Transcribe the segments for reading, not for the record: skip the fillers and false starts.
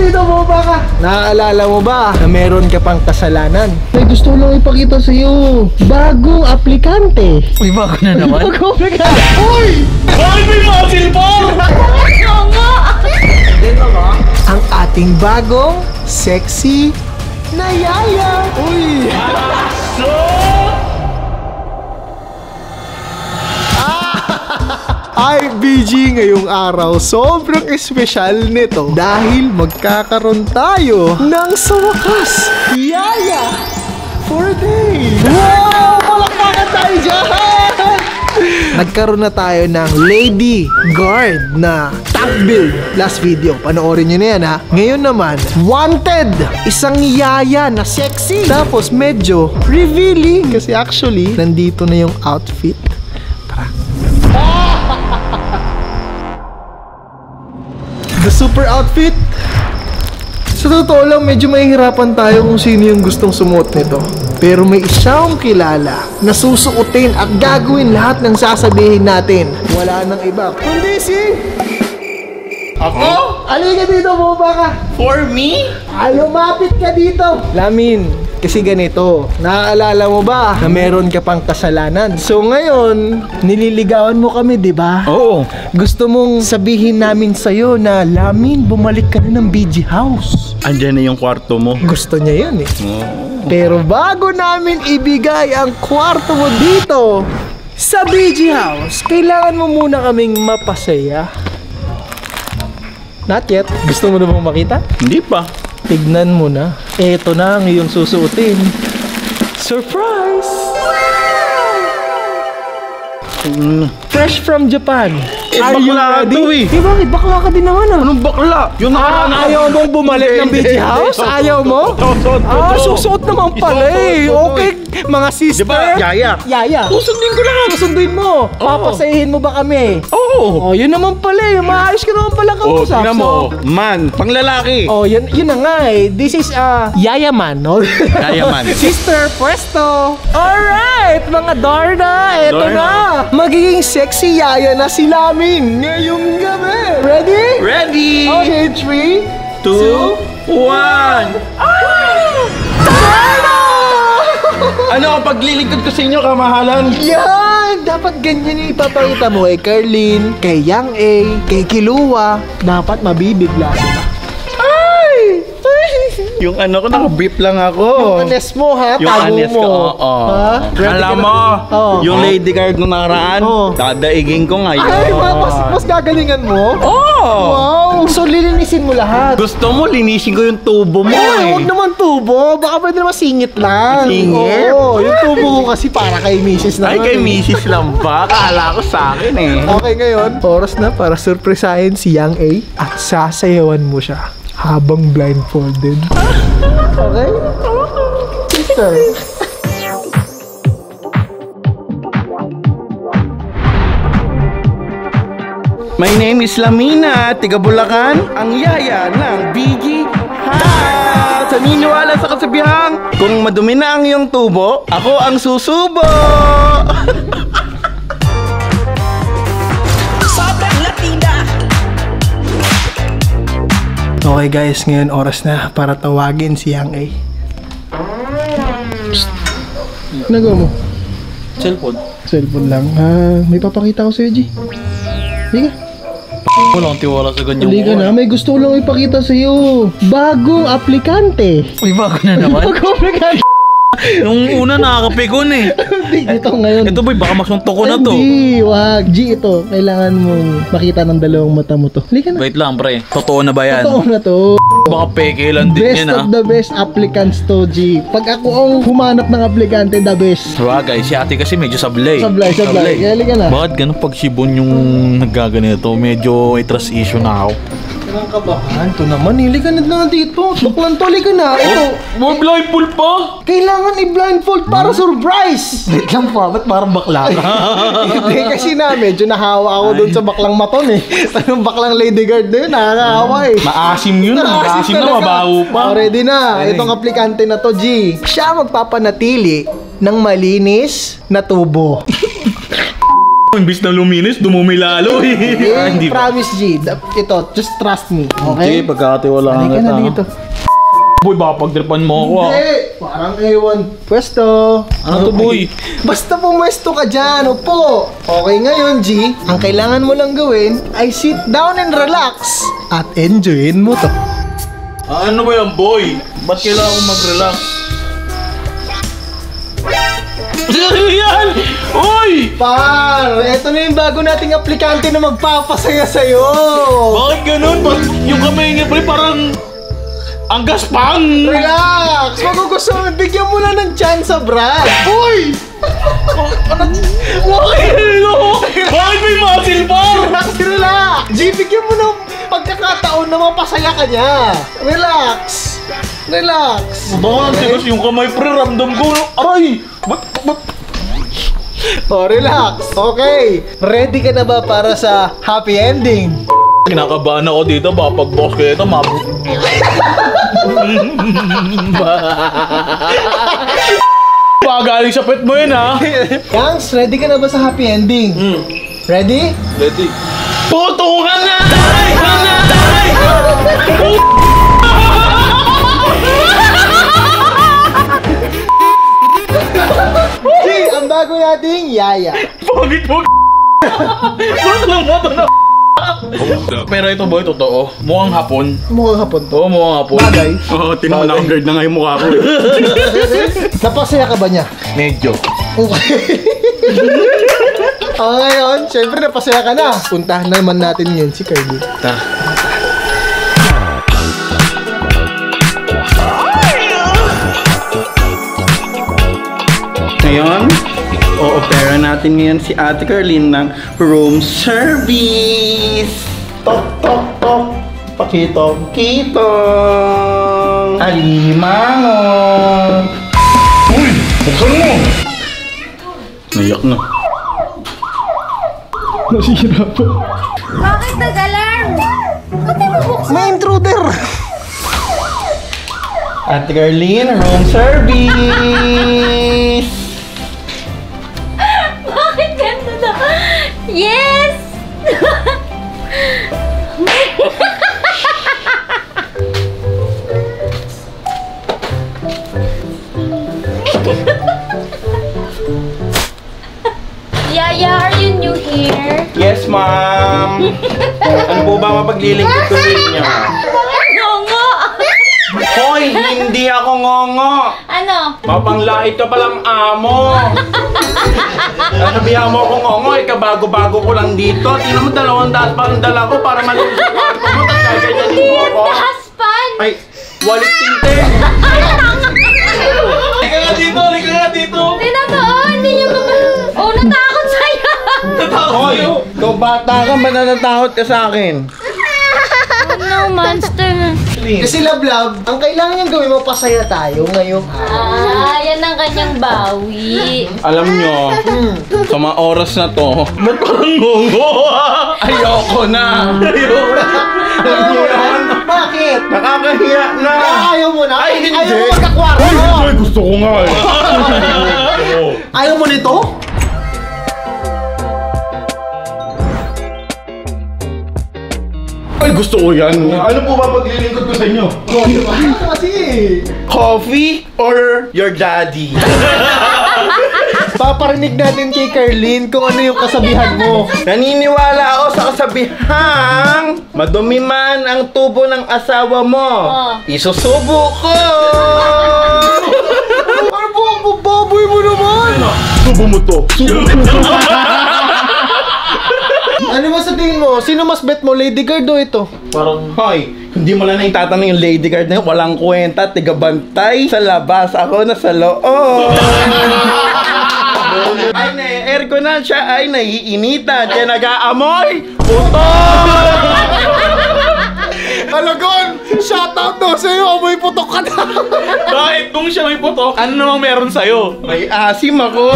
dito, boba ka. Naaalala mo ba na meron ka pang kasalanan? May gusto lang ipakita sa'yo. Bagong aplikante. Uy, bago na naman. Bagong aplikante. Uy! Ay, may muscle bar! Ang ating bagong sexy na yaya. Uy! Ay, BG, ngayong araw, sobrang espesyal nito dahil magkakaroon tayo ng sa wakas yaya for a day. Wow! Palakpakan tayo dyan! Nagkaroon na tayo ng lady guard na top build. Last video, panoorin nyo na yan ha. Ngayon naman, wanted! Isang yaya na sexy. Tapos medyo revealing kasi actually, nandito na yung outfit. The super outfit. Sa totoo lang, medyo mahihirapan tayo kung sino yung gustong sumuot nito. Pero may isang kilala na susuotin at gagawin lahat ng sasabihin natin. Wala nang iba kundi si... Ako? Halika dito, boba ka. For me? Lumapit ka dito. Lamin, kasi ganito, naaalala mo ba na meron ka pang kasalanan? So ngayon, nililigawan mo kami, di ba? Oo. Gusto mong sabihin namin sa'yo na, Lamin, bumalik ka na ng BG House. Andyan na yung kwarto mo. Gusto niya yun eh. Oh. Pero bago namin ibigay ang kwarto mo dito sa BG House, kailangan mo muna kaming mapasaya. Not yet. Gusto mo na bang makita? Hindi pa. Tignan mo na. Eto na ang iyong susuotin. Surprise! Fresh from Japan. Are you bakla ready? to eh. Bakit? Bakla ka din naman ah. Anong bakla? Yung Ayaw mong bumalik ng BG House? Ayaw mo? Susuot naman pala eh. Okay, mga sister. Diba, yaya? Yaya. Susundin ko lang. Susunduin mo. Papasahin mo ba kami? Oo. Oh, yun naman pala eh. Maayos ka naman pala Oh, kausap. tingnan mo. Man, pang lalaki. Oh, yun na nga eh. This is Yaya Man, no? Yaya man. Sister Presto. Alright, mga Darna, eto Darna. na. Magiging sexy yaya na si Lamin ngayong gabi. Ready? Ready? Okay, 3, 2, 1. Darna! Ano ang paglilingkod ko sa inyo, kamahalan? Yan! Dapat ganyan yung ipapakita mo kay Carlin, kay Yang A, kay Kilua. Dapat mabibigla sila. Ay! Yung ano ko, naka-beep lang ako. Yung anes mo ha, Yung tago anes mo. ko, oo. Ha? Alam mo, yung lady guard nung nakaraan, Oo. dadaigin ko ngayon. Ay, mas gagalingan mo? Oo! Wow! So, lilinisin mo lahat. Gusto mo, linisin ko yung tubo mo Ay, eh. huwag naman tubo. Baka pwede naman singit lang. Singit? Oo, yung tubo ko kasi para kay misis naman. Ay, kay misis lang ba? Kala ko sa akin eh. Okay, ngayon, oras na para surprisahin si Yang A at sasayawan mo siya habang blindfolded. Okay? Sister. My name is Lamina, tiga Bulacan, ang yaya ng BG House. Naniniwala sa kasabihang, kung madumi na ang iyong tubo, ako ang susubo. Okay guys, ngayon oras na para tawagin si Yang A. Nagawa mo? Cellphone. Cellphone lang. May papakita ko sa'yo, G. Higa. Wala akong tiwala sa ganyan. Halika na, may gusto ko lang ipakita sa'yo. Bagong aplikante. Uy, bago na naman. Bagong aplikante. Yung una nakakapikon eh. Ito ngayon. Ito boy, baka masuntok ko na to. Hindi, wag. G, ito. Kailangan mo makita ng dalawang mata mo to. Halika na. Wait lang pre, totoo na ba yan? Totoo na to. Baka peke lang din Best yan ah. of the best applicants to, G. Pag ako ang humanap ng aplikante, the best. Sabagay, si ate kasi medyo sablay. Sablay. Kaya halika na. Bakit ganun pag sibon yung nagaganito? Medyo may trust issue na ako. Anong kabahan? Ito naman, halika na lang dito. Tuklan to, halika na. Ito. May blindfold pa? Kailangan i-blindfold para surprise! Wait lang po, ba't parang bakla ka? Hindi kasi na, medyo nahawa ako doon sa baklang maton eh. Anong baklang lady guard na yun, nakakahawa eh. Maasim yun, maasim na, talaga. mabaho pa. Ready na, itong aplikante na to, G. Siya magpapanatili ng malinis na tubo. Imbis na luminis, dumumi lalo eh. Hindi, promise G. Ito, just trust me. Okay? pagkakatiwalaan Halika na dito. Boy, baka pagtripan mo ako ah. Hindi! Parang ewan. Pwesto. Ano to, boy? Basta pumwesto ka dyan, upo. Okay ngayon, G. Ang kailangan mo lang gawin ay sit down and relax. At enjoyin mo to. Ano ba yan, boy? Ba't kailangan ko mag-relax? Yan! Uy! Par, eto na yung bago nating aplikante na magpapasaya sa'yo. Bakit ganun? Ba't yung kamay niya, boy, parang ang gaspang! Relax! Magugustuhan, bigyan mo na ng chance, Brad. Uy! Bakit may muscle bar? Relax! G, bigyan mo ng pagkakataon na mapasaya ka niya. Relax! Relax! Baka tigas yung kamay, pre, ramdam ko. Aray! Ba't? Oh, relax. Okay. Ready ka na ba para sa happy ending? Kinakabahan ako dito, baka pag-box ko ito, baka galing sa pet mo yun, ha? Yangs, ready ka na ba sa happy ending? Ready? Ready? Tutungan na! G, ang bago nating yaya. Pagit mo! Pero ito, boy, totoo. Mukhang hapon. Mukhang hapon to. Oo, mukhang hapon. Bagay. Oo, tinamang-guard na nga yung mukha ko. Napasaya ka ba niya? Medyo. Okay. Ngayon, syempre napasaya ka na. Puntahan naman natin yun si Carly. Ngayon, o-opera natin ngayon si Ate Carlene ng room service. Tok, tok, tok. Pakitong, kitong. Alimango. Uy! Buksan mo! Nayak na. Nasira po. Bakit nag-alarm? Ba't di mo buksan? May intruder! Ate Carlene, room service. Bakit ganito na? Yes! Yaya, are you new here? Yes, ma'am. Ano po ba mapaglilingkod ko sa inyo? Ngongo! Hoy, hindi ako ngongo. Ano? Mapanglait ka palang amo. Sabihan mo akong ngongo, kabago-bago ko lang dito. Tingnan mo, 200 pa ang dala ko para malinis sa kwarto mo. Tapos gaganyanin mo ako. Husband! Ay, walit tinte. Halika nga dito, halika nga dito. Hindi na to, hindi niyo ba... Oh, natakot sa'yo! Hoy, ikaw bata ka, ba natatakot ka sa akin? Oh no, monster! Kasi love, ang kailangan niyang gawin, mapasaya tayo ngayong araw. Yan ang kanyang bawi. Alam nyo, sa mga oras na to, ba't parang ngongo? Ayoko na. Ayoko na. Bakit? Nakakahiya na. Ayaw mo na? Ay, hindi. Ayaw mo magkakwarto? Ay, gusto ko nga eh. Ayaw mo nito? Ay, gusto ko yan. Ano po ba paglilingkod ko sa inyo? Kasi Coffee or your daddy? paparinig natin kay Carlene kung ano yung kasabihan mo. Naniniwala ako sa kasabihang madumi man ang tubo ng asawa mo. Isusubo ko! Ano po ang baboy mo naman? Subo mo to. Ano ba sa tingin mo? Sino mas bet mo? Lady Guard o ito? Parang, hoy, hindi mo lang itatanong yung lady guard na yun. Walang kwenta, tigabantay. Sa labas, ako na sa loob. Ay, aircon na siya ay naiinitan. Kaya nag-aamoy. Puto! Alagon! Shoutout daw sa'yo! Amoy putok ka na! Bakit kung siya may putok, ano namang meron sa'yo? May asim ako.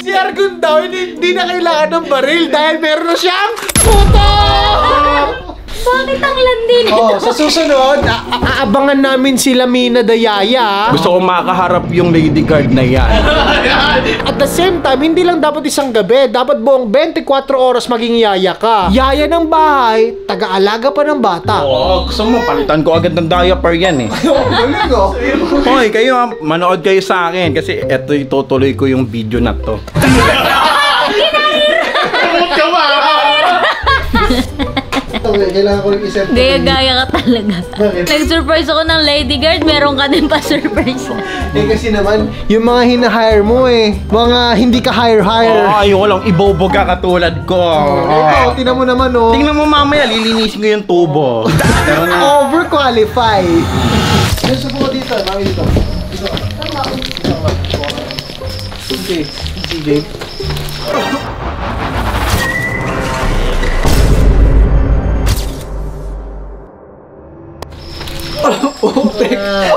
Si Argon daw, hindi na kailangan ng baril dahil meron na siyang putok! Bakit Putang landin. Oh, sa susunod, aabangan namin si Lamina Dayaya. Gusto ko makaharap yung lady guard na yan. At the same time, hindi lang dapat isang gabi, dapat buong 24 oras maging yaya ka. Yaya ng bahay, taga-alaga pa ng bata. Oo, gusto mo, palitan ko agad ng diaper yan eh. Galing oh. Hoy, kayo manood kayo sa akin kasi eto itutuloy ko yung video na to. Kailangan ko rin isip. Gaya-gaya ka talaga. Nag-surprise ako ng lady guard, meron ka din pa surprise. Kasi naman, yung mga hina-hire mo mga hindi ka hire-hire. Ayoko lang, ibobo ka katulad ko. Ikaw, tinan mo naman Tingnan mo mamaya, lilinisin ko yung tubo. Overqualify. Gusto ko dito, mami dito. Dito ka. Okay, CJ.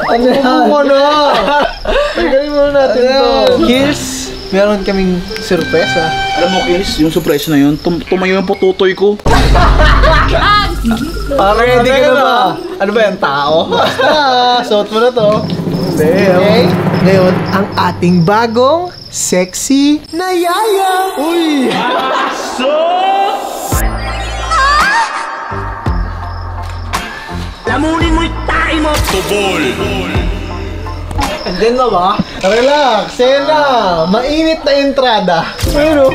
Ano na? Tanggalin muna natin to. Kills, meron kaming surpresa. Alam mo, Kiss, yung surprise na yun, tumayo yung pututoy ko. Ready ka na ba? Ano ba yan, tao? Basta, suot mo na to. Okay? Ngayon, ang ating bagong sexy na yaya. Uy! Lamunin mo yung tae mo! Tubol! Andiyan na ba? Relax, Sena. Mainit na entrada. Pero,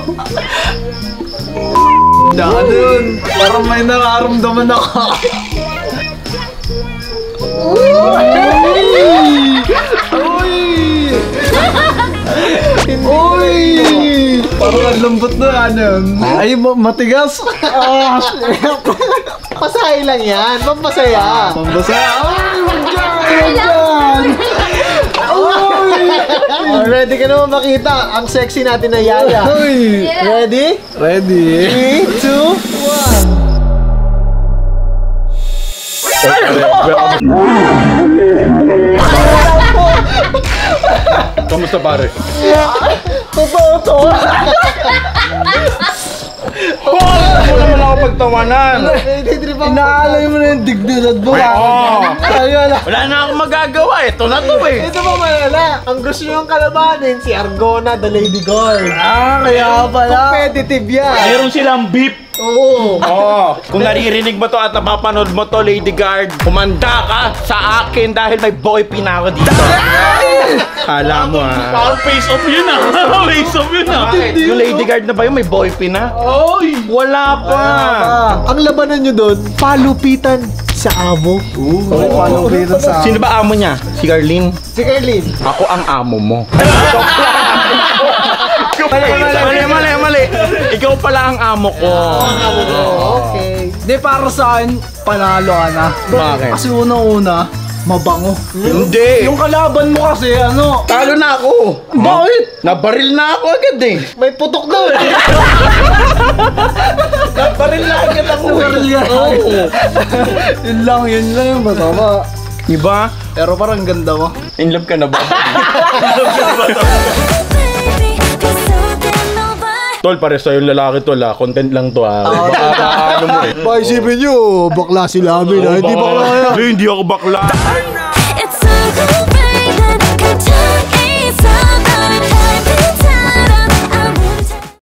Daka dun! Parang may nararamdaman ako. uy! Parang ang lambot na Ay, matigas! Pasahay lang yan. Pampasaya. Pambasa! Ay, wag dyan! Wag dyan! Ready ka naman makita ang sexy natin na yaya. Uy! Ready? Ready? 3, 2, 1. Kamusta pare? Totoo to. Wala mo na ako pagtawanan. Inaalay mo na yung dignidad mo. Wala na akong magagawa. Ito na to eh. Ito pa malala. Ang gusto nyo yung kalabanin, si Argona, the lady guard. Kaya pala! Competitive yan. Mayroon silang beep! Oo. Kung naririnig mo to at napapanood mo to, lady guard, kumanda ka sa akin dahil may boy pina ako dito. Kala mo Parang face off yun Face off yun Bakit? Yung lady guard na ba yun may boy pina? Oy! Wala pa. Ang labanan nyo doon, palupitan sa amo. Palupitan sa... Sino ba amo niya? Si Carlene? Si Carlin. Ako ang amo mo. Mali. Ikaw pala ang amo ko. Okay. Di, para sa akin, panalo ka na. Bakit? Kasi unang-una, mabango. Hindi. Yung kalaban mo kasi, Talo na ako. Bakit? Nabaril na ako agad eh. May putok daw. Nabaril na agad ako Yun lang yung masama. Diba? Pero parang ganda mo. In love ka na ba? Tol, pares sa'yo yung lalaki tol content lang to Baka ano mo eh. Baka isipin nyo, bakla si Lamin Hindi bakla yan. Hindi ako bakla.